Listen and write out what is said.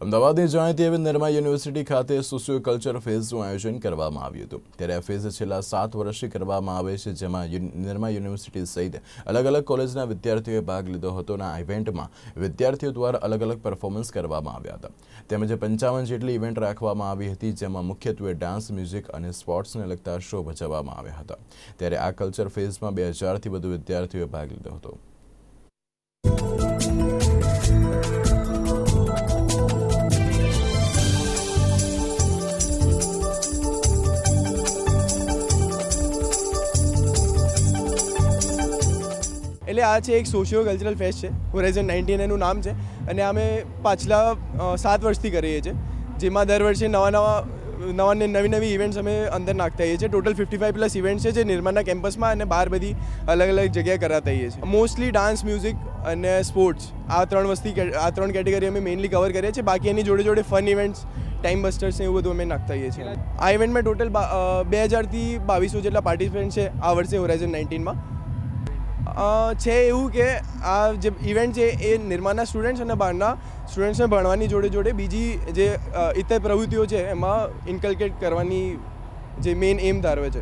અમદાવાદની જાણીતી એવી નિરમા યુનિવર્સિટી ખાતે સોશિયો કલ્ચર ફેઝનું આયોજન કરવામાં આવ્યું હતું। ત્યારે આ ફેઝ છેલ્લા 7 વર્ષથી કરવામાં આવે છે, જેમાં નિરમા યુનિવર્સિટી સહિત અલગ અલગ કોલેજના વિદ્યાર્થીઓએ ભાગ લીધો હતો અને આ ઇવેન્ટમાં વિદ્યાર્થીઓ દ્વારા અલગ અલગ પરફોર્મન્સ કરવામાં આવ્યા હતા। તેમજ 55 જેટલી ઇવેન્ટ રાખવામાં આવી હતી, જેમાં મુખ્યત્વે ડાન્સ, મ્યુઝિક અને સ્પોર્ટ્સને લગતા શો ભજવવામાં આવ્યા હતા। ત્યારે આ કલ્ચર ફેઝમાં 2000થી વધુ વિદ્યાર્થીઓએ ભાગ લીધો હતો। એટલે આ છે એક સોશિયો કલ્ચરલ ફેસ્ટ છે, હોરાઇઝન 19 એનું નામ છે અને અમે પાછલા 7 વર્ષથી કરીએ છીએ, જેમાં દર વર્ષે નવી ઇવેન્ટ્સ અમે અંદર નાખતા હોઈએ છીએ। ટોટલ 55+ ઇવેન્ટ્સ છે જે નિર્માના કેમ્પસમાં અને બહાર બધી અલગ અલગ જગ્યાએ કરાતા હોઈએ છીએ। મોસ્ટલી ડાન્સ, મ્યુઝિક અને સ્પોર્ટ્સ આ ત્રણ કેટેગરી અમે મેઇનલી કવર કરીએ છીએ। બાકી એની જોડે જોડે ફન ઇવેન્ટ્સ, ટાઈમ બસ્ટર્સ ને એવું બધું અમે નાખતા હોઈએ છીએ। આ ઇવેન્ટમાં ટોટલ 2000થી 2200 જેટલા પાર્ટિસિપન્ટ છે આ વર્ષે હોરાઇઝન 19માં। છે એવું કે આ જે ઇવેન્ટ છે એ નિર્માના સ્ટુડન્ટ્સ અને બહારના સ્ટુડન્ટ્સને ભણવાની જોડે જોડે બીજી જે ઇતર પ્રવૃત્તિઓ છે એમાં ઇન્કલ્કેટ કરવાની જે મેઇન એમ ધારવે છે।